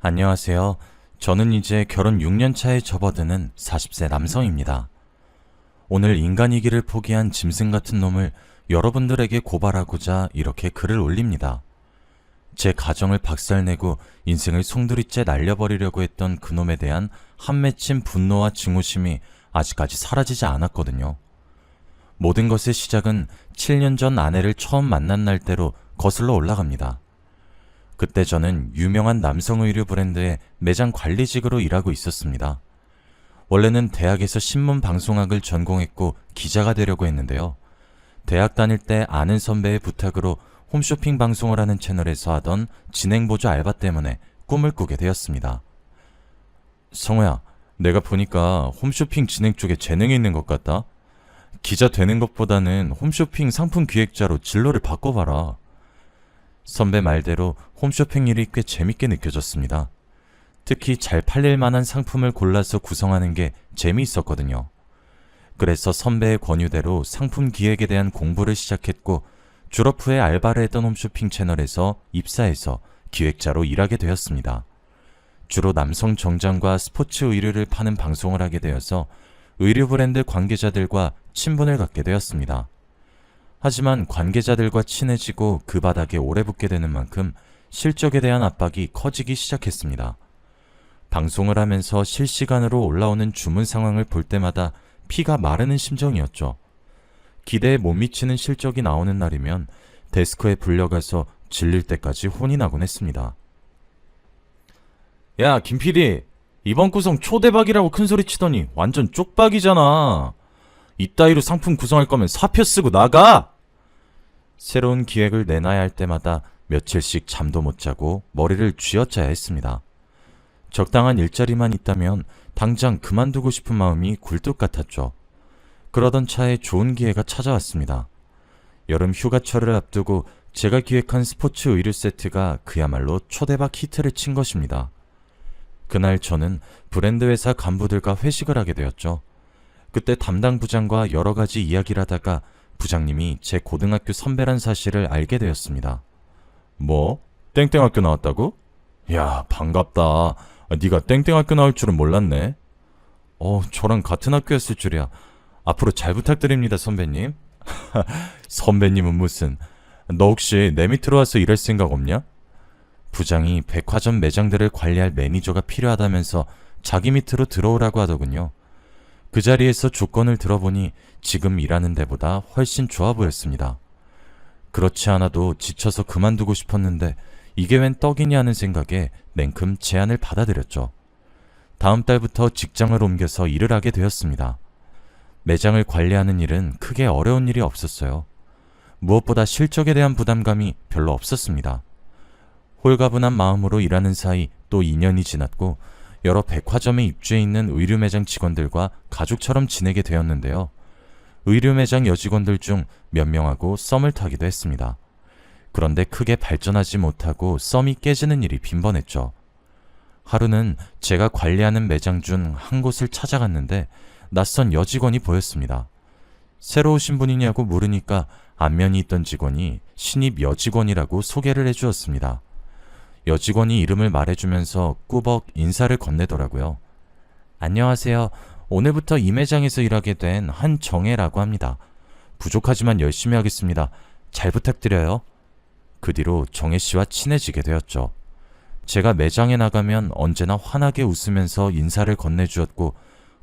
안녕하세요. 저는 이제 결혼 6년 차에 접어드는 40세 남성입니다. 오늘 인간이기를 포기한 짐승 같은 놈을 여러분들에게 고발하고자 이렇게 글을 올립니다. 제 가정을 박살내고 인생을 송두리째 날려버리려고 했던 그놈에 대한 한 맺힌 분노와 증오심이 아직까지 사라지지 않았거든요. 모든 것의 시작은 7년 전 아내를 처음 만난 날대로 거슬러 올라갑니다. 그때 저는 유명한 남성 의류 브랜드의 매장 관리직으로 일하고 있었습니다. 원래는 대학에서 신문 방송학을 전공했고 기자가 되려고 했는데요. 대학 다닐 때 아는 선배의 부탁으로 홈쇼핑 방송을 하는 채널에서 하던 진행보조 알바 때문에 꿈을 꾸게 되었습니다. 성호야, 내가 보니까 홈쇼핑 진행 쪽에 재능이 있는 것 같다. 기자 되는 것보다는 홈쇼핑 상품 기획자로 진로를 바꿔봐라. 선배 말대로 홈쇼핑 일이 꽤 재밌게 느껴졌습니다. 특히 잘 팔릴 만한 상품을 골라서 구성하는 게 재미있었거든요. 그래서 선배의 권유대로 상품 기획에 대한 공부를 시작했고 졸업 후에 알바를 했던 홈쇼핑 채널에서 입사해서 기획자로 일하게 되었습니다. 주로 남성 정장과 스포츠 의류를 파는 방송을 하게 되어서 의류 브랜드 관계자들과 친분을 갖게 되었습니다. 하지만 관계자들과 친해지고 그 바닥에 오래 붙게 되는 만큼 실적에 대한 압박이 커지기 시작했습니다. 방송을 하면서 실시간으로 올라오는 주문 상황을 볼 때마다 피가 마르는 심정이었죠. 기대에 못 미치는 실적이 나오는 날이면 데스크에 불려가서 질릴 때까지 혼이 나곤 했습니다. 야, 김 PD, 이번 구성 초대박이라고 큰소리 치더니 완전 쪽박이잖아. 이따위로 상품 구성할 거면 사표 쓰고 나가! 새로운 기획을 내놔야 할 때마다 며칠씩 잠도 못 자고 머리를 쥐어짜야 했습니다. 적당한 일자리만 있다면 당장 그만두고 싶은 마음이 굴뚝 같았죠. 그러던 차에 좋은 기회가 찾아왔습니다. 여름 휴가철을 앞두고 제가 기획한 스포츠 의류 세트가 그야말로 초대박 히트를 친 것입니다. 그날 저는 브랜드 회사 간부들과 회식을 하게 되었죠. 그때 담당 부장과 여러 가지 이야기를 하다가 부장님이 제 고등학교 선배란 사실을 알게 되었습니다. 뭐? 땡땡학교 나왔다고? 야, 반갑다. 네가 땡땡학교 나올 줄은 몰랐네. 저랑 같은 학교였을 줄이야. 앞으로 잘 부탁드립니다, 선배님. 선배님은 무슨. 너 혹시 내 밑으로 와서 일할 생각 없냐? 부장이 백화점 매장들을 관리할 매니저가 필요하다면서 자기 밑으로 들어오라고 하더군요. 그 자리에서 조건을 들어보니 지금 일하는 데보다 훨씬 좋아 보였습니다. 그렇지 않아도 지쳐서 그만두고 싶었는데 이게 웬 떡이냐 하는 생각에 냉큼 제안을 받아들였죠. 다음 달부터 직장을 옮겨서 일을 하게 되었습니다. 매장을 관리하는 일은 크게 어려운 일이 없었어요. 무엇보다 실적에 대한 부담감이 별로 없었습니다. 홀가분한 마음으로 일하는 사이 또 2년이 지났고 여러 백화점에 입주해 있는 의류 매장 직원들과 가족처럼 지내게 되었는데요. 의류 매장 여직원들 중 몇 명하고 썸을 타기도 했습니다. 그런데 크게 발전하지 못하고 썸이 깨지는 일이 빈번했죠. 하루는 제가 관리하는 매장 중 한 곳을 찾아갔는데 낯선 여직원이 보였습니다. 새로 오신 분이냐고 물으니까 안면이 있던 직원이 신입 여직원이라고 소개를 해주었습니다. 여직원이 이름을 말해주면서 꾸벅 인사를 건네더라고요. 안녕하세요. 오늘부터 이 매장에서 일하게 된 한정혜라고 합니다. 부족하지만 열심히 하겠습니다. 잘 부탁드려요. 그 뒤로 정혜씨와 친해지게 되었죠. 제가 매장에 나가면 언제나 환하게 웃으면서 인사를 건네주었고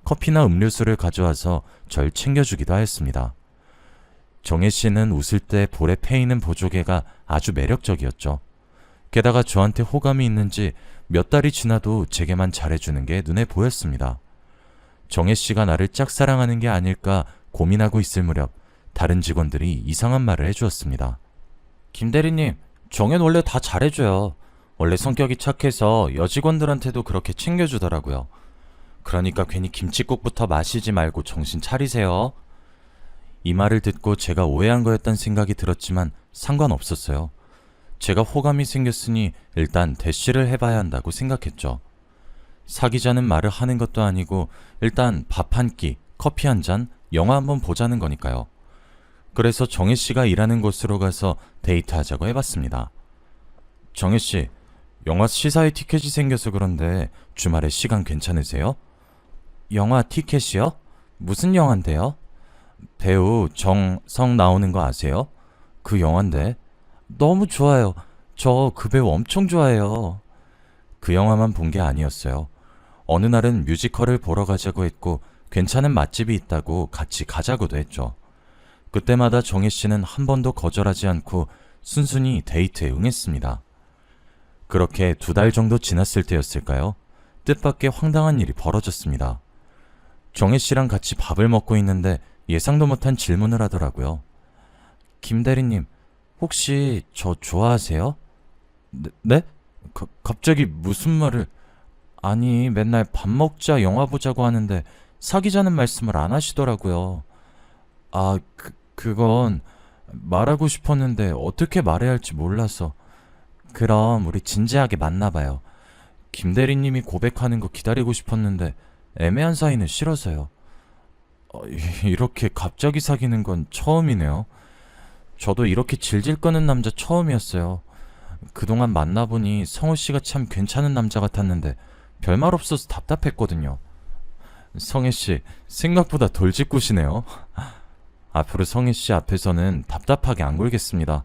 커피나 음료수를 가져와서 절 챙겨주기도 하였습니다. 정혜씨는 웃을 때 볼에 패이는 보조개가 아주 매력적이었죠. 게다가 저한테 호감이 있는지 몇 달이 지나도 제게만 잘해주는 게 눈에 보였습니다. 정혜씨가 나를 짝사랑하는 게 아닐까 고민하고 있을 무렵 다른 직원들이 이상한 말을 해주었습니다. 김 대리님, 정혜는 원래 다 잘해줘요. 원래 성격이 착해서 여직원들한테도 그렇게 챙겨주더라고요. 그러니까 괜히 김칫국부터 마시지 말고 정신 차리세요. 이 말을 듣고 제가 오해한 거였단 생각이 들었지만 상관없었어요. 제가 호감이 생겼으니 일단 대시를 해봐야 한다고 생각했죠. 사귀자는 말을 하는 것도 아니고 일단 밥 한 끼, 커피 한 잔, 영화 한번 보자는 거니까요. 그래서 정혜씨가 일하는 곳으로 가서 데이트하자고 해봤습니다. 정혜씨, 영화 시사회 티켓이 생겨서 그런데 주말에 시간 괜찮으세요? 영화 티켓이요? 무슨 영화인데요? 배우 정성 나오는 거 아세요? 그 영화인데. 너무 좋아요. 저 그 배우 엄청 좋아해요. 그 영화만 본 게 아니었어요. 어느 날은 뮤지컬을 보러 가자고 했고 괜찮은 맛집이 있다고 같이 가자고도 했죠. 그때마다 정혜 씨는 한 번도 거절하지 않고 순순히 데이트에 응했습니다. 그렇게 2달 정도 지났을 때였을까요? 뜻밖의 황당한 일이 벌어졌습니다. 정혜 씨랑 같이 밥을 먹고 있는데 예상도 못한 질문을 하더라고요. 김 대리님, 혹시 저 좋아하세요? 네? 갑자기 무슨 말을... 아니, 맨날 밥 먹자, 영화 보자고 하는데 사귀자는 말씀을 안 하시더라고요. 아, 그건 말하고 싶었는데 어떻게 말해야 할지 몰라서. 그럼 우리 진지하게 만나봐요. 김 대리님이 고백하는 거 기다리고 싶었는데 애매한 사이는 싫어서요. 이렇게 갑자기 사귀는 건 처음이네요. 저도 이렇게 질질 끄는 남자 처음이었어요. 그동안 만나보니 성우 씨가 참 괜찮은 남자 같았는데 별말 없어서 답답했거든요. 성혜 씨, 생각보다 돌직구시네요. 앞으로 성혜 씨 앞에서는 답답하게 안 굴겠습니다.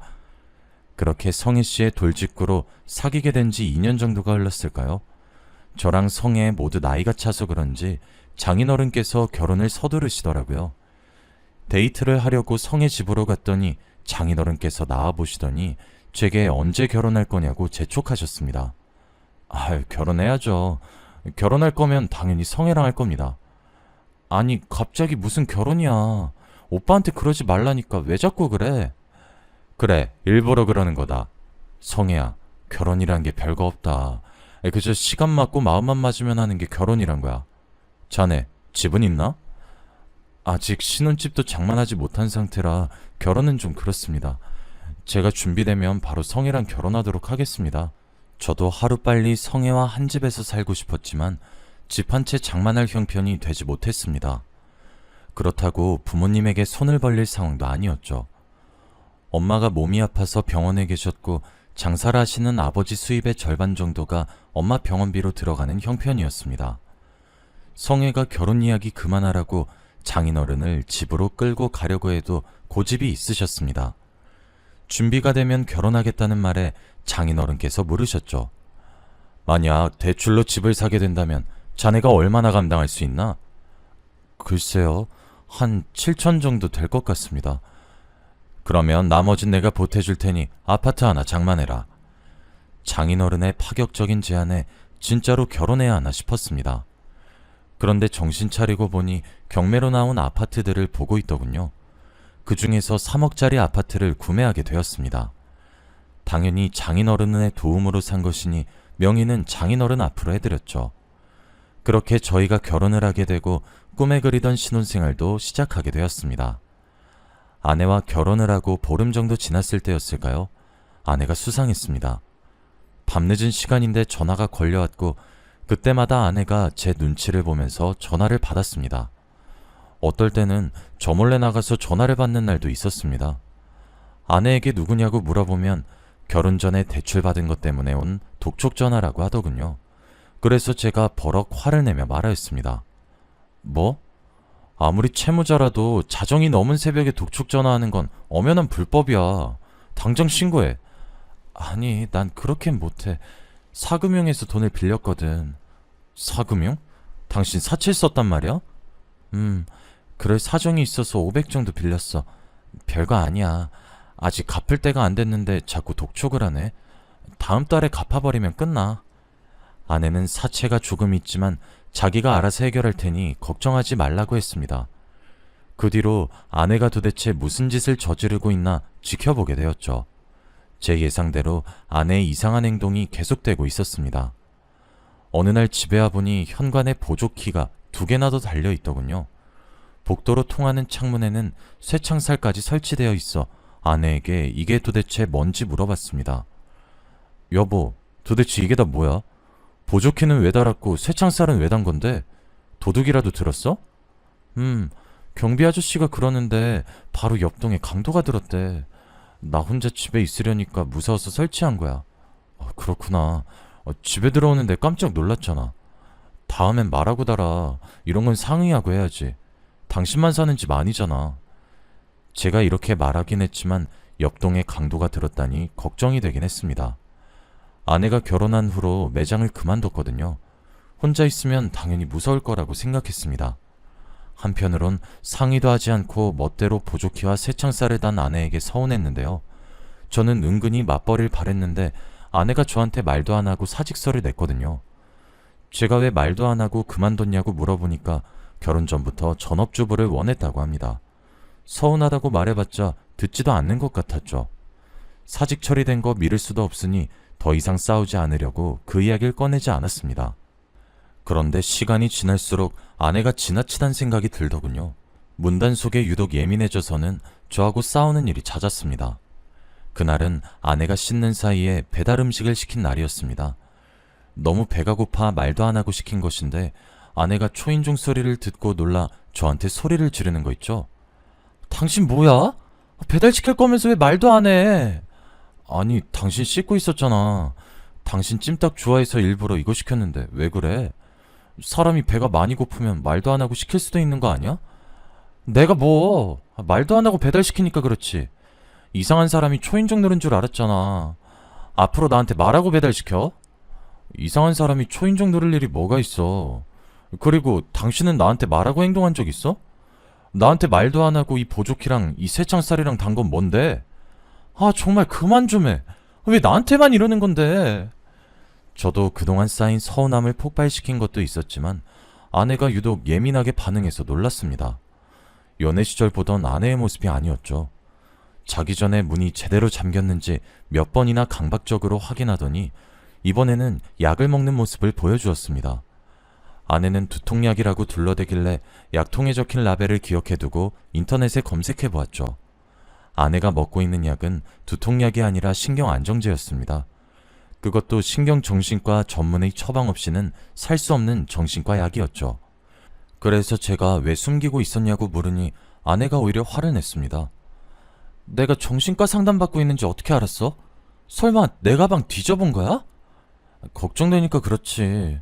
그렇게 성혜 씨의 돌직구로 사귀게 된 지 2년 정도가 흘렀을까요? 저랑 성혜 모두 나이가 차서 그런지 장인어른께서 결혼을 서두르시더라고요. 데이트를 하려고 성혜 집으로 갔더니 장인어른께서 나와보시더니 제게 언제 결혼할 거냐고 재촉하셨습니다. 결혼해야죠. 결혼할 거면 당연히 성혜랑 할 겁니다. 아니, 갑자기 무슨 결혼이야. 오빠한테 그러지 말라니까 왜 자꾸 그래? 그래, 일부러 그러는 거다. 성혜야, 결혼이란 게 별거 없다. 그저 시간 맞고 마음만 맞으면 하는 게 결혼이란 거야. 자네, 집은 있나? 아직 신혼집도 장만하지 못한 상태라 결혼은 좀 그렇습니다. 제가 준비되면 바로 성혜랑 결혼하도록 하겠습니다. 저도 하루빨리 성혜와 한 집에서 살고 싶었지만 집 한 채 장만할 형편이 되지 못했습니다. 그렇다고 부모님에게 손을 벌릴 상황도 아니었죠. 엄마가 몸이 아파서 병원에 계셨고 장사를 하시는 아버지 수입의 절반 정도가 엄마 병원비로 들어가는 형편이었습니다. 성혜가 결혼 이야기 그만하라고 장인어른을 집으로 끌고 가려고 해도 고집이 있으셨습니다. 준비가 되면 결혼하겠다는 말에 장인어른께서 물으셨죠. 만약 대출로 집을 사게 된다면 자네가 얼마나 감당할 수 있나? 글쎄요, 한 7천 정도 될 것 같습니다. 그러면 나머진 내가 보태줄 테니 아파트 하나 장만해라. 장인어른의 파격적인 제안에 진짜로 결혼해야 하나 싶었습니다. 그런데 정신 차리고 보니 경매로 나온 아파트들을 보고 있더군요. 그 중에서 3억짜리 아파트를 구매하게 되었습니다. 당연히 장인어른의 도움으로 산 것이니 명의는 장인어른 앞으로 해드렸죠. 그렇게 저희가 결혼을 하게 되고 꿈에 그리던 신혼생활도 시작하게 되었습니다. 아내와 결혼을 하고 보름 정도 지났을 때였을까요? 아내가 수상했습니다. 밤늦은 시간인데 전화가 걸려왔고 그때마다 아내가 제 눈치를 보면서 전화를 받았습니다. 어떨 때는 저 몰래 나가서 전화를 받는 날도 있었습니다. 아내에게 누구냐고 물어보면 결혼 전에 대출받은 것 때문에 온 독촉 전화라고 하더군요. 그래서 제가 버럭 화를 내며 말하였습니다. 뭐? 아무리 채무자라도 자정이 넘은 새벽에 독촉 전화하는 건 엄연한 불법이야. 당장 신고해. 아니, 난 그렇게는 못해. 사금융에서 돈을 빌렸거든. 사금융? 당신 사채 썼단 말이야? 그럴 사정이 있어서 500 정도 빌렸어. 별거 아니야. 아직 갚을 때가 안 됐는데 자꾸 독촉을 하네. 다음 달에 갚아버리면 끝나. 아내는 사채가 조금 있지만 자기가 알아서 해결할 테니 걱정하지 말라고 했습니다. 그 뒤로 아내가 도대체 무슨 짓을 저지르고 있나 지켜보게 되었죠. 제 예상대로 아내의 이상한 행동이 계속되고 있었습니다. 어느 날 집에 와보니 현관에 보조키가 2개나 더 달려있더군요. 복도로 통하는 창문에는 쇠창살까지 설치되어 있어 아내에게 이게 도대체 뭔지 물어봤습니다. 여보, 도대체 이게 다 뭐야? 보조키는 왜 달았고 쇠창살은 왜 단 건데? 도둑이라도 들었어? 경비 아저씨가 그러는데 바로 옆동에 강도가 들었대. 나 혼자 집에 있으려니까 무서워서 설치한 거야. 그렇구나. 집에 들어오는데 깜짝 놀랐잖아. 다음엔 말하고 달아. 이런 건 상의하고 해야지. 당신만 사는 집 아니잖아. 제가 이렇게 말하긴 했지만 역동의 강도가 들었다니 걱정이 되긴 했습니다. 아내가 결혼한 후로 매장을 그만뒀거든요. 혼자 있으면 당연히 무서울 거라고 생각했습니다. 한편으론 상의도 하지 않고 멋대로 보조키와 새창살을 단 아내에게 서운했는데요. 저는 은근히 맞벌이를 바랬는데 아내가 저한테 말도 안 하고 사직서를 냈거든요. 제가 왜 말도 안 하고 그만뒀냐고 물어보니까 결혼 전부터 전업주부를 원했다고 합니다. 서운하다고 말해봤자 듣지도 않는 것 같았죠. 사직 처리된 거 미룰 수도 없으니 더 이상 싸우지 않으려고 그 이야기를 꺼내지 않았습니다. 그런데 시간이 지날수록 아내가 지나치단 생각이 들더군요. 문단속에 유독 예민해져서는 저하고 싸우는 일이 잦았습니다. 그날은 아내가 씻는 사이에 배달 음식을 시킨 날이었습니다. 너무 배가 고파 말도 안 하고 시킨 것인데 아내가 초인종 소리를 듣고 놀라 저한테 소리를 지르는 거 있죠. 당신 뭐야? 배달시킬 거면서 왜 말도 안 해? 아니, 당신 씻고 있었잖아. 당신 찜닭 좋아해서 일부러 이거 시켰는데 왜 그래? 사람이 배가 많이 고프면 말도 안 하고 시킬 수도 있는 거 아니야? 내가 뭐 말도 안 하고 배달시키니까 그렇지. 이상한 사람이 초인종 누른 줄 알았잖아. 앞으로 나한테 말하고 배달시켜? 이상한 사람이 초인종 누를 일이 뭐가 있어. 그리고 당신은 나한테 말하고 행동한 적 있어? 나한테 말도 안 하고 이 보조키랑 이 새창살이랑 단 건 뭔데? 아, 정말 그만 좀 해. 왜 나한테만 이러는 건데? 저도 그동안 쌓인 서운함을 폭발시킨 것도 있었지만 아내가 유독 예민하게 반응해서 놀랐습니다. 연애 시절 보던 아내의 모습이 아니었죠. 자기 전에 문이 제대로 잠겼는지 몇 번이나 강박적으로 확인하더니 이번에는 약을 먹는 모습을 보여주었습니다. 아내는 두통약이라고 둘러대길래 약통에 적힌 라벨을 기억해두고 인터넷에 검색해보았죠. 아내가 먹고 있는 약은 두통약이 아니라 신경안정제였습니다. 그것도 신경정신과 전문의 처방 없이는 살 수 없는 정신과 약이었죠. 그래서 제가 왜 숨기고 있었냐고 물으니 아내가 오히려 화를 냈습니다. 내가 정신과 상담받고 있는지 어떻게 알았어? 설마 내 가방 뒤져본 거야? 걱정되니까 그렇지.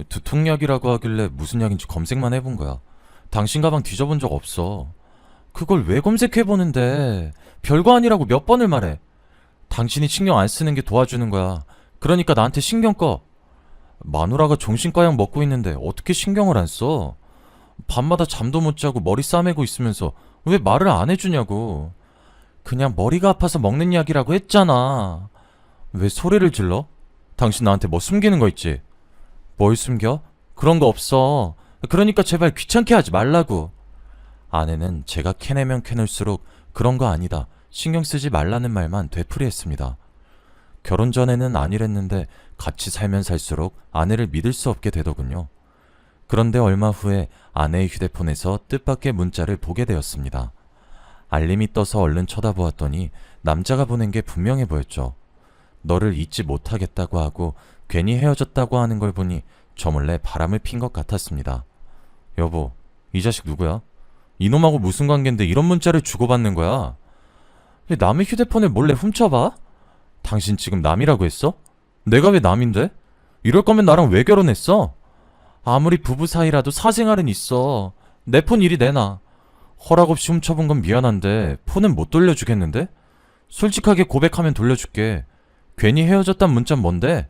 두통약이라고 하길래 무슨 약인지 검색만 해본 거야. 당신 가방 뒤져본 적 없어. 그걸 왜 검색해보는데? 별거 아니라고 몇 번을 말해. 당신이 신경 안 쓰는 게 도와주는 거야. 그러니까 나한테 신경 꺼. 마누라가 정신과 약 먹고 있는데 어떻게 신경을 안 써? 밤마다 잠도 못 자고 머리 싸매고 있으면서 왜 말을 안 해주냐고. 그냥 머리가 아파서 먹는 약이라고 했잖아. 왜 소리를 질러? 당신 나한테 뭐 숨기는 거 있지? 뭘 숨겨? 그런 거 없어. 그러니까 제발 귀찮게 하지 말라고. 아내는 제가 캐내면 캐낼수록 그런 거 아니다, 신경 쓰지 말라는 말만 되풀이했습니다. 결혼 전에는 아니랬는데 같이 살면 살수록 아내를 믿을 수 없게 되더군요. 그런데 얼마 후에 아내의 휴대폰에서 뜻밖의 문자를 보게 되었습니다. 알림이 떠서 얼른 쳐다보았더니 남자가 보낸 게 분명해 보였죠. 너를 잊지 못하겠다고 하고 괜히 헤어졌다고 하는 걸 보니 저 몰래 바람을 핀 것 같았습니다. 여보, 이 자식 누구야? 이놈하고 무슨 관계인데 이런 문자를 주고받는 거야? 왜 남의 휴대폰을 몰래 훔쳐봐? 당신 지금 남이라고 했어? 내가 왜 남인데? 이럴 거면 나랑 왜 결혼했어? 아무리 부부 사이라도 사생활은 있어. 내 폰 이리 내놔. 허락 없이 훔쳐본 건 미안한데 폰은 못 돌려주겠는데? 솔직하게 고백하면 돌려줄게. 괜히 헤어졌단 문자는 뭔데?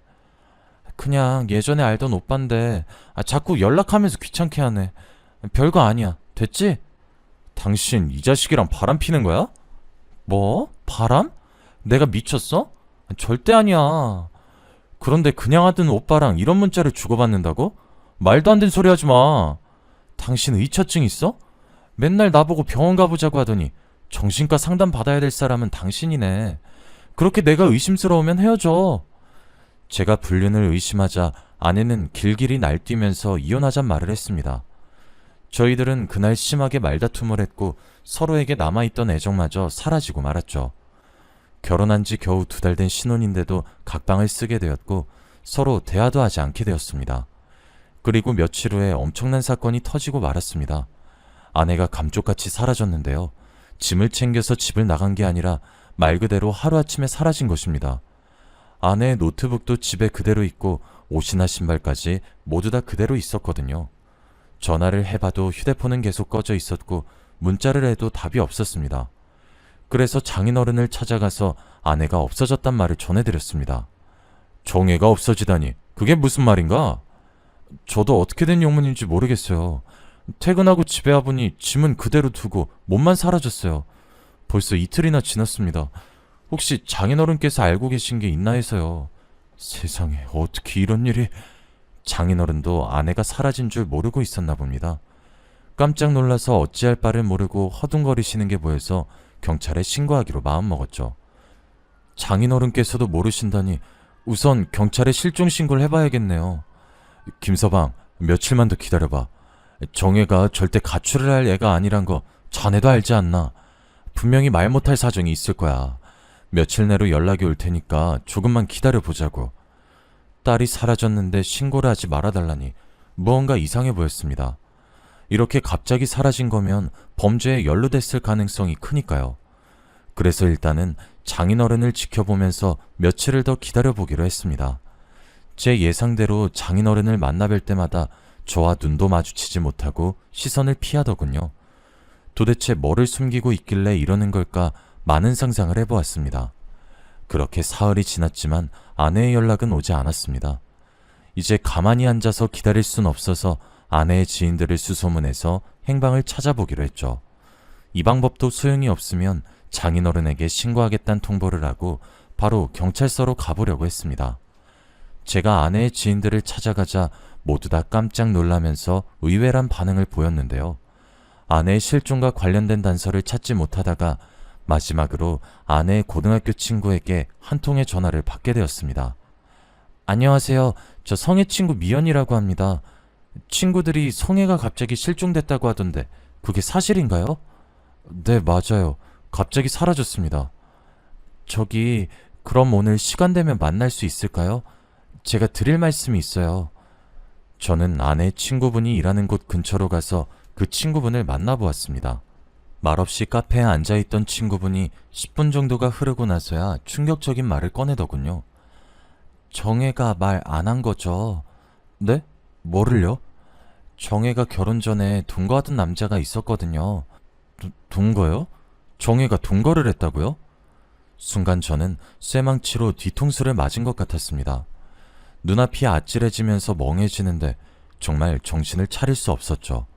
그냥 예전에 알던 오빠인데 자꾸 연락하면서 귀찮게 하네. 별거 아니야. 됐지? 당신 이 자식이랑 바람 피는 거야? 뭐? 바람? 내가 미쳤어? 절대 아니야. 그런데 그냥 하던 오빠랑 이런 문자를 주고받는다고? 말도 안 되는 소리 하지 마. 당신 의처증 있어? 맨날 나보고 병원 가보자고 하더니 정신과 상담 받아야 될 사람은 당신이네. 그렇게 내가 의심스러우면 헤어져. 제가 불륜을 의심하자 아내는 길길이 날뛰면서 이혼하잔 말을 했습니다. 저희들은 그날 심하게 말다툼을 했고 서로에게 남아있던 애정마저 사라지고 말았죠. 결혼한 지 겨우 2달 된 신혼인데도 각방을 쓰게 되었고 서로 대화도 하지 않게 되었습니다. 그리고 며칠 후에 엄청난 사건이 터지고 말았습니다. 아내가 감쪽같이 사라졌는데요. 짐을 챙겨서 집을 나간 게 아니라 말 그대로 하루아침에 사라진 것입니다. 아내의 노트북도 집에 그대로 있고 옷이나 신발까지 모두 다 그대로 있었거든요. 전화를 해봐도 휴대폰은 계속 꺼져 있었고 문자를 해도 답이 없었습니다. 그래서 장인어른을 찾아가서 아내가 없어졌단 말을 전해드렸습니다. 정혜가 없어지다니 그게 무슨 말인가? 저도 어떻게 된 영문인지 모르겠어요. 퇴근하고 집에 와보니 짐은 그대로 두고 몸만 사라졌어요. 벌써 이틀이나 지났습니다. 혹시 장인어른께서 알고 계신 게 있나 해서요. 세상에 어떻게 이런 일이... 장인어른도 아내가 사라진 줄 모르고 있었나 봅니다. 깜짝 놀라서 어찌할 바를 모르고 허둥거리시는 게 보여서 경찰에 신고하기로 마음먹었죠. 장인어른께서도 모르신다니 우선 경찰에 실종 신고를 해봐야겠네요. 김서방, 며칠만 더 기다려봐. 정혜가 절대 가출을 할 애가 아니란 거 자네도 알지 않나? 분명히 말 못할 사정이 있을 거야. 며칠 내로 연락이 올 테니까 조금만 기다려보자고. 딸이 사라졌는데 신고를 하지 말아달라니 무언가 이상해 보였습니다. 이렇게 갑자기 사라진 거면 범죄에 연루됐을 가능성이 크니까요. 그래서 일단은 장인어른을 지켜보면서 며칠을 더 기다려보기로 했습니다. 제 예상대로 장인어른을 만나뵐 때마다 저와 눈도 마주치지 못하고 시선을 피하더군요. 도대체 뭐를 숨기고 있길래 이러는 걸까 많은 상상을 해보았습니다. 그렇게 사흘이 지났지만 아내의 연락은 오지 않았습니다. 이제 가만히 앉아서 기다릴 순 없어서 아내의 지인들을 수소문해서 행방을 찾아보기로 했죠. 이 방법도 소용이 없으면 장인어른에게 신고하겠다는 통보를 하고 바로 경찰서로 가보려고 했습니다. 제가 아내의 지인들을 찾아가자 모두 다 깜짝 놀라면서 의외란 반응을 보였는데요. 아내의 실종과 관련된 단서를 찾지 못하다가 마지막으로 아내의 고등학교 친구에게 한 통의 전화를 받게 되었습니다. 안녕하세요. 저 성혜 친구 미연이라고 합니다. 친구들이 성혜가 갑자기 실종됐다고 하던데 그게 사실인가요? 네, 맞아요. 갑자기 사라졌습니다. 저기, 그럼 오늘 시간 되면 만날 수 있을까요? 제가 드릴 말씀이 있어요. 저는 아내의 친구분이 일하는 곳 근처로 가서 그 친구분을 만나보았습니다. 말없이 카페에 앉아있던 친구분이 10분 정도가 흐르고 나서야 충격적인 말을 꺼내더군요. 정혜가 말 안 한 거죠? 네? 뭐를요? 정혜가 결혼 전에 동거하던 남자가 있었거든요. 동거요? 정혜가 동거를 했다고요? 순간 저는 쇠망치로 뒤통수를 맞은 것 같았습니다. 눈앞이 아찔해지면서 멍해지는데 정말 정신을 차릴 수 없었죠.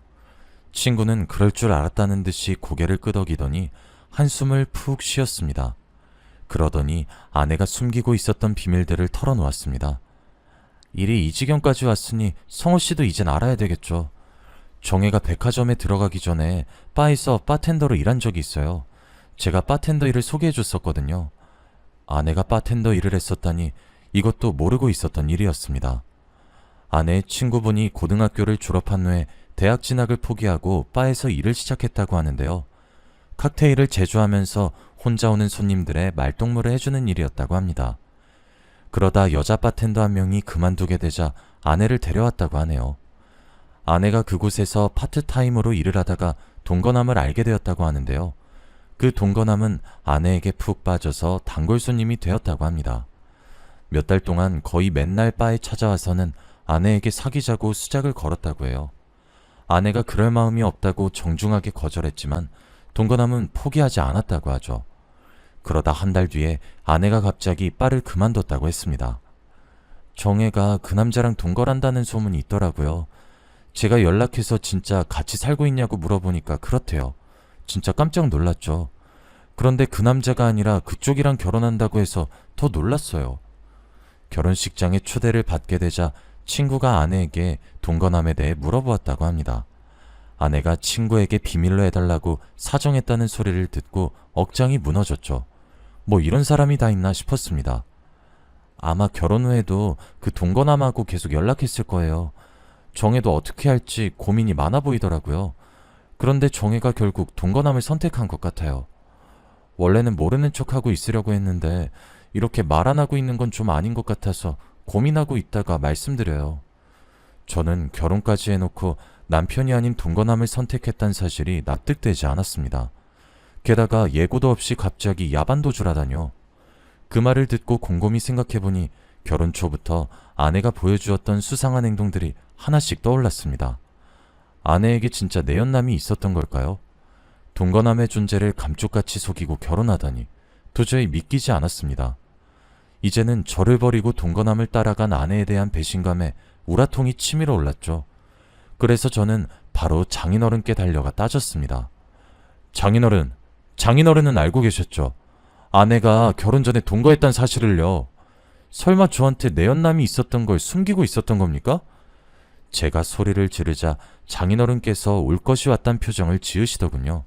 친구는 그럴 줄 알았다는 듯이 고개를 끄덕이더니 한숨을 푹 쉬었습니다. 그러더니 아내가 숨기고 있었던 비밀들을 털어놓았습니다. 일이 이 지경까지 왔으니 성호 씨도 이젠 알아야 되겠죠. 정혜가 백화점에 들어가기 전에 바에서 바텐더로 일한 적이 있어요. 제가 바텐더 일을 소개해줬었거든요. 아내가 바텐더 일을 했었다니 이것도 모르고 있었던 일이었습니다. 아내의 친구분이 고등학교를 졸업한 후에 대학 진학을 포기하고 바에서 일을 시작했다고 하는데요. 칵테일을 제조하면서 혼자 오는 손님들의 말동무를 해주는 일이었다고 합니다. 그러다 여자 바텐더 한 명이 그만두게 되자 아내를 데려왔다고 하네요. 아내가 그곳에서 파트타임으로 일을 하다가 동거남을 알게 되었다고 하는데요. 그 동거남은 아내에게 푹 빠져서 단골 손님이 되었다고 합니다. 몇 달 동안 거의 맨날 바에 찾아와서는 아내에게 사귀자고 수작을 걸었다고 해요. 아내가 그럴 마음이 없다고 정중하게 거절했지만 동거남은 포기하지 않았다고 하죠. 그러다 한 달 뒤에 아내가 갑자기 바를 그만뒀다고 했습니다. 정혜가 그 남자랑 동거란다는 소문이 있더라고요. 제가 연락해서 진짜 같이 살고 있냐고 물어보니까 그렇대요. 진짜 깜짝 놀랐죠. 그런데 그 남자가 아니라 그쪽이랑 결혼한다고 해서 더 놀랐어요. 결혼식장에 초대를 받게 되자 친구가 아내에게 동거남에 대해 물어보았다고 합니다. 아내가 친구에게 비밀로 해달라고 사정했다는 소리를 듣고 억장이 무너졌죠. 뭐 이런 사람이 다 있나 싶었습니다. 아마 결혼 후에도 그 동거남하고 계속 연락했을 거예요. 정혜도 어떻게 할지 고민이 많아 보이더라고요. 그런데 정혜가 결국 동거남을 선택한 것 같아요. 원래는 모르는 척하고 있으려고 했는데 이렇게 말 안 하고 있는 건 좀 아닌 것 같아서 고민하고 있다가 말씀드려요. 저는 결혼까지 해놓고 남편이 아닌 동거남을 선택했다는 사실이 납득되지 않았습니다. 게다가 예고도 없이 갑자기 야반도주를 하다뇨. 그 말을 듣고 곰곰이 생각해보니 결혼 초부터 아내가 보여주었던 수상한 행동들이 하나씩 떠올랐습니다. 아내에게 진짜 내연남이 있었던 걸까요? 동거남의 존재를 감쪽같이 속이고 결혼하다니 도저히 믿기지 않았습니다. 이제는 저를 버리고 동거남을 따라간 아내에 대한 배신감에 우라통이 치밀어 올랐죠. 그래서 저는 바로 장인어른께 달려가 따졌습니다. 장인어른은 알고 계셨죠? 아내가 결혼 전에 동거했단 사실을요. 설마 저한테 내연남이 있었던 걸 숨기고 있었던 겁니까? 제가 소리를 지르자 장인어른께서 올 것이 왔단 표정을 지으시더군요.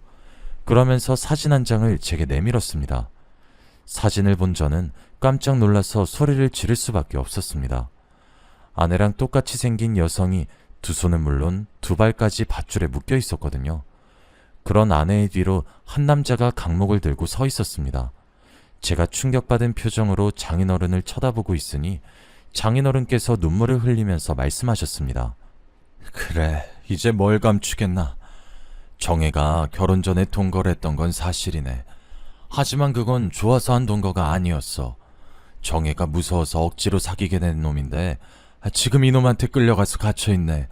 그러면서 사진 한 장을 제게 내밀었습니다. 사진을 본 저는 깜짝 놀라서 소리를 지를 수밖에 없었습니다. 아내랑 똑같이 생긴 여성이 두 손은 물론 두 발까지 밧줄에 묶여 있었거든요. 그런 아내의 뒤로 한 남자가 강목을 들고 서 있었습니다. 제가 충격받은 표정으로 장인어른을 쳐다보고 있으니 장인어른께서 눈물을 흘리면서 말씀하셨습니다. 그래, 이제 뭘 감추겠나. 정혜가 결혼 전에 동거를 했던 건 사실이네. 하지만 그건 좋아서 한 동거가 아니었어. 정혜가 무서워서 억지로 사귀게 된 놈인데 지금 이놈한테 끌려가서 갇혀있네.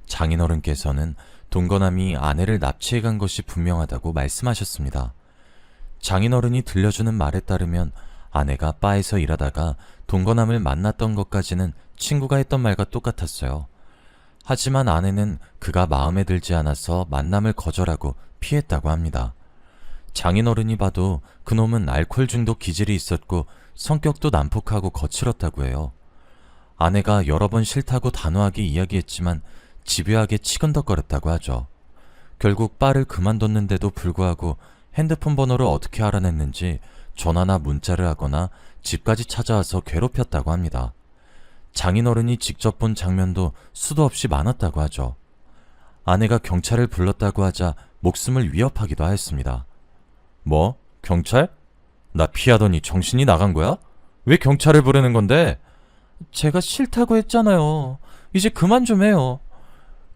장인어른께서는 동거남이 아내를 납치해간 것이 분명하다고 말씀하셨습니다. 장인어른이 들려주는 말에 따르면 아내가 바에서 일하다가 동거남을 만났던 것까지는 친구가 했던 말과 똑같았어요. 하지만 아내는 그가 마음에 들지 않아서 만남을 거절하고 피했다고 합니다. 장인어른이 봐도 그놈은 알코올 중독 기질이 있었고 성격도 난폭하고 거칠었다고 해요. 아내가 여러 번 싫다고 단호하게 이야기했지만 집요하게 치근덕거렸다고 하죠. 결국 바를 그만뒀는데도 불구하고 핸드폰 번호를 어떻게 알아냈는지 전화나 문자를 하거나 집까지 찾아와서 괴롭혔다고 합니다. 장인어른이 직접 본 장면도 수도 없이 많았다고 하죠. 아내가 경찰을 불렀다고 하자 목숨을 위협하기도 하였습니다. 뭐? 경찰? 나 피하더니 정신이 나간 거야? 왜 경찰을 부르는 건데? 제가 싫다고 했잖아요. 이제 그만 좀 해요.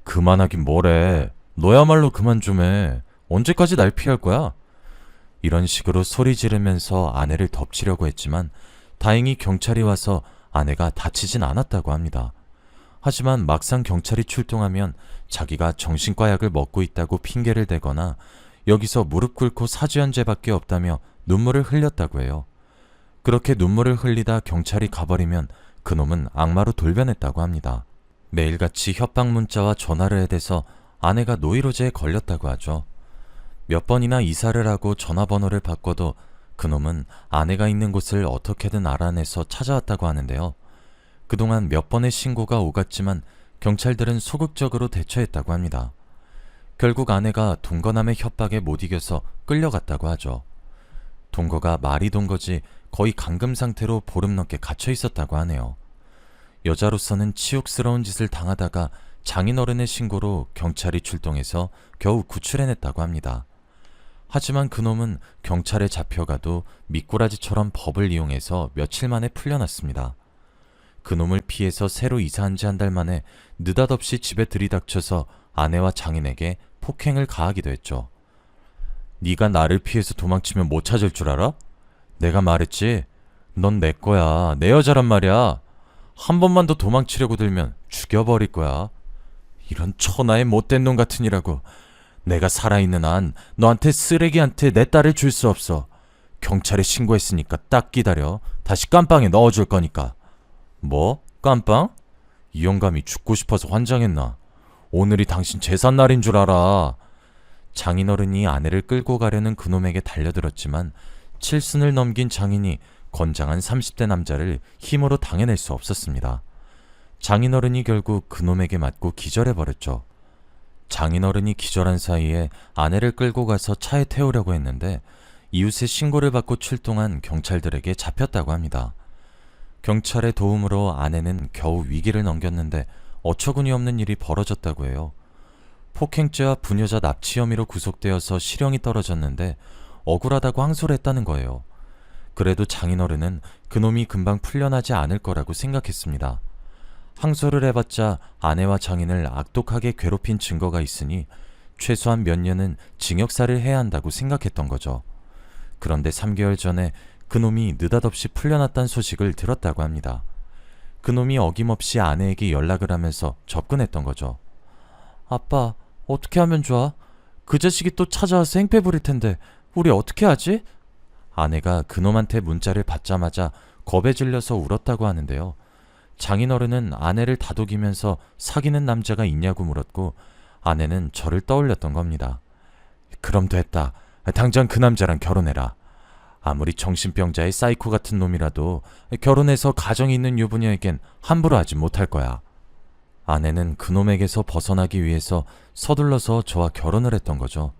그만하긴 뭐래. 너야말로 그만 좀 해. 언제까지 날 피할 거야? 이런 식으로 소리 지르면서 아내를 덮치려고 했지만 다행히 경찰이 와서 아내가 다치진 않았다고 합니다. 하지만 막상 경찰이 출동하면 자기가 정신과 약을 먹고 있다고 핑계를 대거나 여기서 무릎 꿇고 사죄한죄밖에 없다며 눈물을 흘렸다고 해요. 그렇게 눈물을 흘리다 경찰이 가버리면 그놈은 악마로 돌변했다고 합니다. 매일같이 협박 문자와 전화를 해대서 아내가 노이로제에 걸렸다고 하죠. 몇 번이나 이사를 하고 전화번호를 바꿔도 그놈은 아내가 있는 곳을 어떻게든 알아내서 찾아왔다고 하는데요. 그동안 몇 번의 신고가 오갔지만 경찰들은 소극적으로 대처했다고 합니다. 결국 아내가 동거남의 협박에 못 이겨서 끌려갔다고 하죠. 동거가 말이 동거지 거의 감금 상태로 보름 넘게 갇혀 있었다고 하네요. 여자로서는 치욕스러운 짓을 당하다가 장인어른의 신고로 경찰이 출동해서 겨우 구출해냈다고 합니다. 하지만 그놈은 경찰에 잡혀가도 미꾸라지처럼 법을 이용해서 며칠 만에 풀려났습니다. 그놈을 피해서 새로 이사한 지 한 달 만에 느닷없이 집에 들이닥쳐서 아내와 장인에게 폭행을 가하기도 했죠. 네가 나를 피해서 도망치면 못 찾을 줄 알아? 내가 말했지. 넌 내 거야. 내 여자란 말이야. 한 번만 더 도망치려고 들면 죽여버릴 거야. 이런 천하의 못된 놈 같으니라고. 내가 살아있는 한 너한테 쓰레기한테 내 딸을 줄 수 없어. 경찰에 신고했으니까 딱 기다려. 다시 깜빵에 넣어줄 거니까. 뭐? 깜빵? 이 영감이 죽고 싶어서 환장했나? 오늘이 당신 제삿날인 줄 알아. 장인어른이 아내를 끌고 가려는 그놈에게 달려들었지만 칠순을 넘긴 장인이 건장한 30대 남자를 힘으로 당해낼 수 없었습니다. 장인어른이 결국 그놈에게 맞고 기절해버렸죠. 장인어른이 기절한 사이에 아내를 끌고 가서 차에 태우려고 했는데 이웃의 신고를 받고 출동한 경찰들에게 잡혔다고 합니다. 경찰의 도움으로 아내는 겨우 위기를 넘겼는데 어처구니 없는 일이 벌어졌다고 해요. 폭행죄와 부녀자 납치 혐의로 구속되어서 실형이 떨어졌는데 억울하다고 항소를 했다는 거예요. 그래도 장인어른은 그놈이 금방 풀려나지 않을 거라고 생각했습니다. 항소를 해봤자 아내와 장인을 악독하게 괴롭힌 증거가 있으니 최소한 몇 년은 징역살을 해야 한다고 생각했던 거죠. 그런데 3개월 전에 그놈이 느닷없이 풀려났다는 소식을 들었다고 합니다. 그놈이 어김없이 아내에게 연락을 하면서 접근했던 거죠. 아빠, 어떻게 하면 좋아? 그 자식이 또 찾아와서 행패 부릴 텐데 우리 어떻게 하지? 아내가 그놈한테 문자를 받자마자 겁에 질려서 울었다고 하는데요. 장인어른은 아내를 다독이면서 사귀는 남자가 있냐고 물었고 아내는 저를 떠올렸던 겁니다. 그럼 됐다. 당장 그 남자랑 결혼해라. 아무리 정신병자의 사이코 같은 놈이라도 결혼해서 가정이 있는 유부녀에겐 함부로 하지 못할 거야. 아내는 그놈에게서 벗어나기 위해서 서둘러서 저와 결혼을 했던 거죠.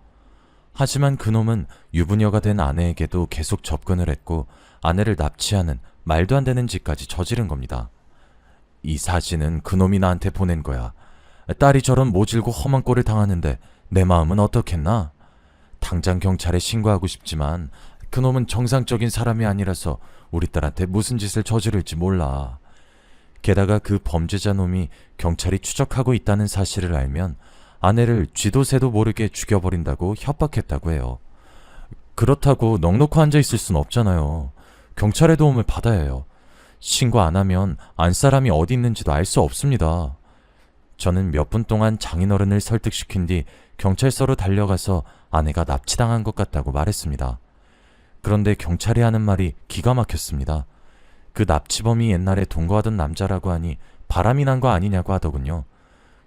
하지만 그놈은 유부녀가 된 아내에게도 계속 접근을 했고 아내를 납치하는 말도 안 되는 짓까지 저지른 겁니다. 이 사진은 그놈이 나한테 보낸 거야. 딸이 저런 모질고 험한 꼴을 당하는데 내 마음은 어떻겠나? 당장 경찰에 신고하고 싶지만 그놈은 정상적인 사람이 아니라서 우리 딸한테 무슨 짓을 저지를지 몰라. 게다가 그 범죄자 놈이 경찰이 추적하고 있다는 사실을 알면 아내를 쥐도 새도 모르게 죽여버린다고 협박했다고 해요. 그렇다고 넋놓고 앉아있을 순 없잖아요. 경찰의 도움을 받아야 해요. 신고 안 하면 안 사람이 어디 있는지도 알 수 없습니다. 저는 몇 분 동안 장인어른을 설득시킨 뒤 경찰서로 달려가서 아내가 납치당한 것 같다고 말했습니다. 그런데 경찰이 하는 말이 기가 막혔습니다. 그 납치범이 옛날에 동거하던 남자라고 하니 바람이 난 거 아니냐고 하더군요.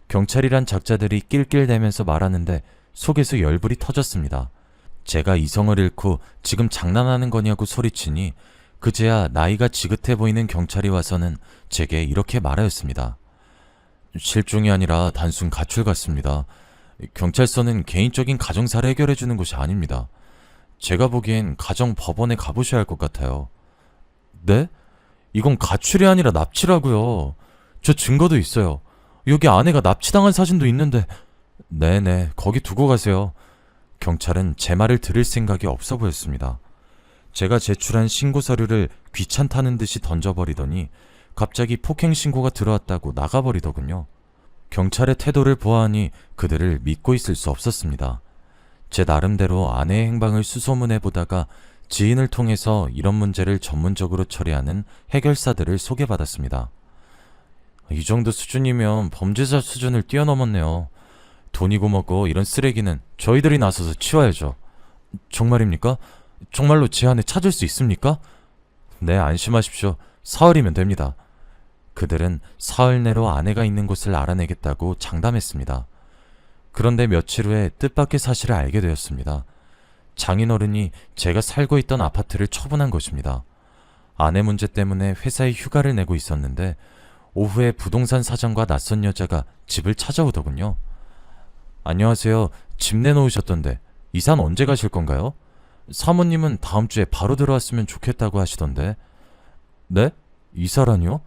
경찰이란 작자들이 낄낄대면서 말하는데 속에서 열불이 터졌습니다. 제가 이성을 잃고 지금 장난하는 거냐고 소리치니 그제야 나이가 지긋해 보이는 경찰이 와서는 제게 이렇게 말하였습니다. 실종이 아니라 단순 가출 같습니다. 경찰서는 개인적인 가정사를 해결해주는 곳이 아닙니다. 제가 보기엔 가정법원에 가보셔야 할 것 같아요. 네? 이건 가출이 아니라 납치라고요. 저 증거도 있어요. 여기 아내가 납치당한 사진도 있는데. 네네, 거기 두고 가세요. 경찰은 제 말을 들을 생각이 없어 보였습니다. 제가 제출한 신고 서류를 귀찮다는 듯이 던져버리더니 갑자기 폭행 신고가 들어왔다고 나가버리더군요. 경찰의 태도를 보아하니 그들을 믿고 있을 수 없었습니다. 제 나름대로 아내의 행방을 수소문해 보다가 지인을 통해서 이런 문제를 전문적으로 처리하는 해결사들을 소개받았습니다. 이 정도 수준이면 범죄자 수준을 뛰어넘었네요. 돈이고 뭐고 이런 쓰레기는 저희들이 나서서 치워야죠. 정말입니까? 정말로 제 아내 찾을 수 있습니까? 네, 안심하십시오. 사흘이면 됩니다. 그들은 사흘 내로 아내가 있는 곳을 알아내겠다고 장담했습니다. 그런데 며칠 후에 뜻밖의 사실을 알게 되었습니다. 장인어른이 제가 살고 있던 아파트를 처분한 것입니다. 아내 문제 때문에 회사에 휴가를 내고 있었는데 오후에 부동산 사장과 낯선 여자가 집을 찾아오더군요. 안녕하세요. 집 내놓으셨던데 이사는 언제 가실 건가요? 사모님은 다음 주에 바로 들어왔으면 좋겠다고 하시던데. 네? 이사라니요?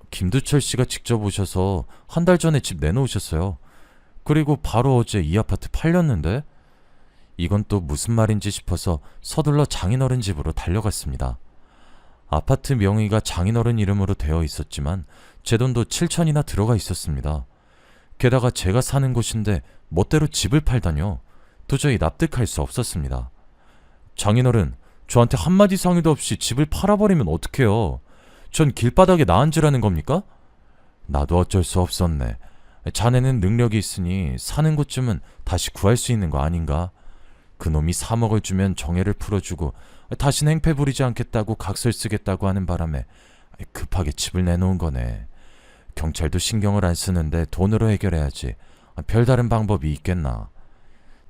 김두철 씨가 직접 오셔서 한 달 전에 집 내놓으셨어요. 그리고 바로 어제 이 아파트 팔렸는데? 이건 또 무슨 말인지 싶어서 서둘러 장인어른 집으로 달려갔습니다. 아파트 명의가 장인어른 이름으로 되어 있었지만 제 돈도 7천이나 들어가 있었습니다. 게다가 제가 사는 곳인데 멋대로 집을 팔다뇨. 도저히 납득할 수 없었습니다. 장인어른, 저한테 한마디 상의도 없이 집을 팔아버리면 어떡해요? 전 길바닥에 나앉으라는 겁니까? 나도 어쩔 수 없었네. 자네는 능력이 있으니 사는 곳쯤은 다시 구할 수 있는 거 아닌가? 그놈이 3억을 주면 정해를 풀어주고 다시는 행패 부리지 않겠다고 각서를 쓰겠다고 하는 바람에 급하게 집을 내놓은 거네. 경찰도 신경을 안 쓰는데 돈으로 해결해야지. 별다른 방법이 있겠나.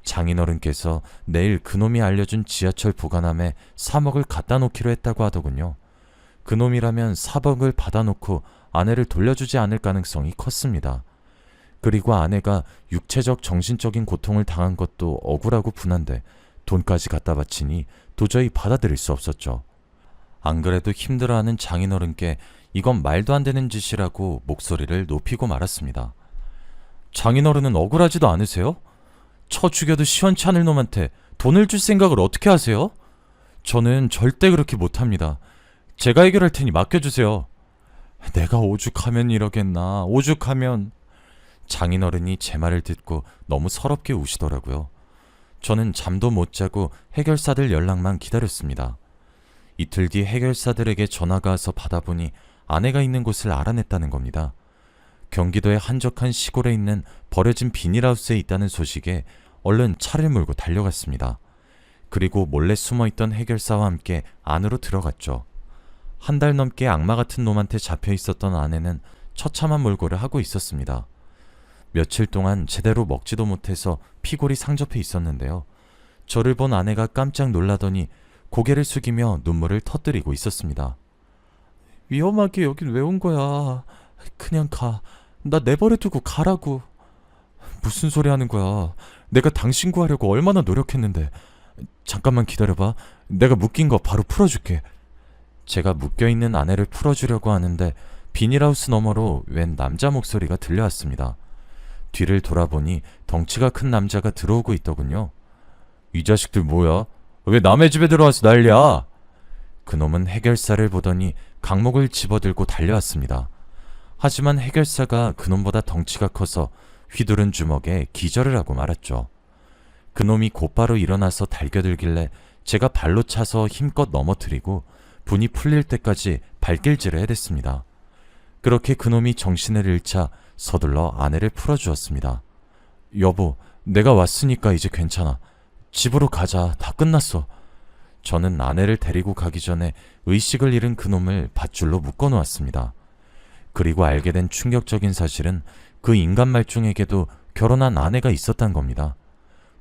장인어른께서 내일 그놈이 알려준 지하철 보관함에 3억을 갖다 놓기로 했다고 하더군요. 그놈이라면 4억을 받아놓고 아내를 돌려주지 않을 가능성이 컸습니다. 그리고 아내가 육체적 정신적인 고통을 당한 것도 억울하고 분한데 돈까지 갖다 바치니 도저히 받아들일 수 없었죠. 안 그래도 힘들어하는 장인어른께 이건 말도 안 되는 짓이라고 목소리를 높이고 말았습니다. 장인어른은 억울하지도 않으세요? 쳐 죽여도 시원치 않을 놈한테 돈을 줄 생각을 어떻게 하세요? 저는 절대 그렇게 못합니다. 제가 해결할 테니 맡겨주세요. 내가 오죽하면 이러겠나. 오죽하면. 장인어른이 제 말을 듣고 너무 서럽게 우시더라고요. 저는 잠도 못 자고 해결사들 연락만 기다렸습니다. 이틀 뒤 해결사들에게 전화가 와서 받아보니 아내가 있는 곳을 알아냈다는 겁니다. 경기도의 한적한 시골에 있는 버려진 비닐하우스에 있다는 소식에 얼른 차를 몰고 달려갔습니다. 그리고 몰래 숨어있던 해결사와 함께 안으로 들어갔죠. 한 달 넘게 악마 같은 놈한테 잡혀 있었던 아내는 처참한 몰골을 하고 있었습니다. 며칠 동안 제대로 먹지도 못해서 피골이 상접해 있었는데요. 저를 본 아내가 깜짝 놀라더니 고개를 숙이며 눈물을 터뜨리고 있었습니다. 위험하게 여긴 왜 온 거야? 그냥 가. 나 내버려 두고 가라고. 무슨 소리 하는 거야? 내가 당신 구하려고 얼마나 노력했는데. 잠깐만 기다려봐. 내가 묶인 거 바로 풀어줄게. 제가 묶여있는 아내를 풀어주려고 하는데 비닐하우스 너머로 웬 남자 목소리가 들려왔습니다. 뒤를 돌아보니 덩치가 큰 남자가 들어오고 있더군요. 이 자식들 뭐야? 왜 남의 집에 들어와서 난리야? 그놈은 해결사를 보더니 강목을 집어들고 달려왔습니다. 하지만 해결사가 그놈보다 덩치가 커서 휘두른 주먹에 기절을 하고 말았죠. 그놈이 곧바로 일어나서 달겨들길래 제가 발로 차서 힘껏 넘어뜨리고 분이 풀릴 때까지 발길질을 해댔습니다. 그렇게 그놈이 정신을 잃자 서둘러 아내를 풀어주었습니다. 여보, 내가 왔으니까 이제 괜찮아. 집으로 가자. 다 끝났어. 저는 아내를 데리고 가기 전에 의식을 잃은 그놈을 밧줄로 묶어놓았습니다. 그리고 알게 된 충격적인 사실은 그 인간 말중에게도 결혼한 아내가 있었단 겁니다.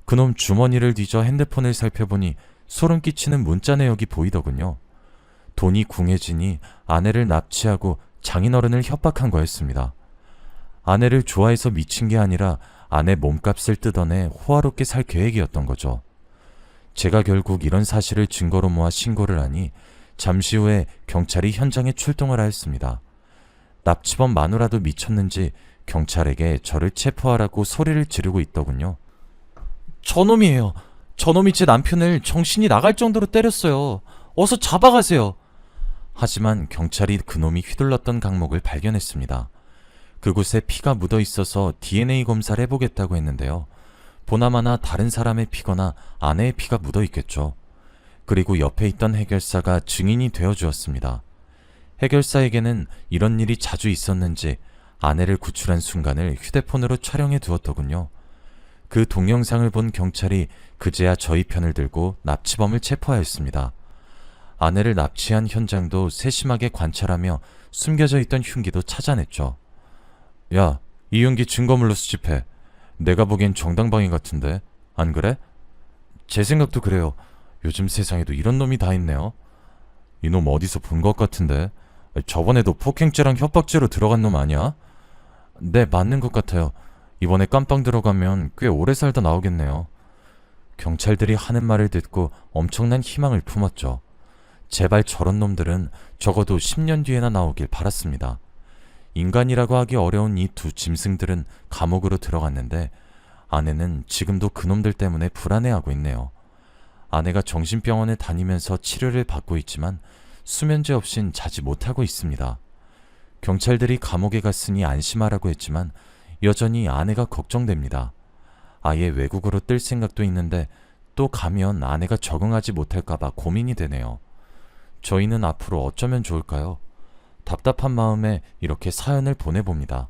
그놈 주머니를 뒤져 핸드폰을 살펴보니 소름 끼치는 문자 내역이 보이더군요. 돈이 궁해지니 아내를 납치하고 장인어른을 협박한 거였습니다. 아내를 좋아해서 미친 게 아니라 아내 몸값을 뜯어내 호화롭게 살 계획이었던 거죠. 제가 결국 이런 사실을 증거로 모아 신고를 하니 잠시 후에 경찰이 현장에 출동을 하였습니다. 납치범 마누라도 미쳤는지 경찰에게 저를 체포하라고 소리를 지르고 있더군요. 저놈이에요. 저놈이 제 남편을 정신이 나갈 정도로 때렸어요. 어서 잡아가세요. 하지만 경찰이 그놈이 휘둘렀던 강목을 발견했습니다. 그곳에 피가 묻어 있어서 DNA 검사를 해보겠다고 했는데요. 보나마나 다른 사람의 피거나 아내의 피가 묻어 있겠죠. 그리고 옆에 있던 해결사가 증인이 되어주었습니다. 해결사에게는 이런 일이 자주 있었는지 아내를 구출한 순간을 휴대폰으로 촬영해 두었더군요. 그 동영상을 본 경찰이 그제야 저희 편을 들고 납치범을 체포하였습니다. 아내를 납치한 현장도 세심하게 관찰하며 숨겨져 있던 흉기도 찾아냈죠. 야, 이 흉기 증거물로 수집해. 내가 보기엔 정당방위 같은데, 안 그래? 제 생각도 그래요. 요즘 세상에도 이런 놈이 다 있네요. 이놈 어디서 본 것 같은데. 저번에도 폭행죄랑 협박죄로 들어간 놈 아니야? 네, 맞는 것 같아요. 이번에 깜빵 들어가면 꽤 오래 살다 나오겠네요. 경찰들이 하는 말을 듣고 엄청난 희망을 품었죠. 제발 저런 놈들은 적어도 10년 뒤에나 나오길 바랐습니다. 인간이라고 하기 어려운 이 두 짐승들은 감옥으로 들어갔는데 아내는 지금도 그놈들 때문에 불안해하고 있네요. 아내가 정신병원에 다니면서 치료를 받고 있지만 수면제 없인 자지 못하고 있습니다. 경찰들이 감옥에 갔으니 안심하라고 했지만 여전히 아내가 걱정됩니다. 아예 외국으로 뜰 생각도 있는데 또 가면 아내가 적응하지 못할까봐 고민이 되네요. 저희는 앞으로 어쩌면 좋을까요? 답답한 마음에 이렇게 사연을 보내봅니다.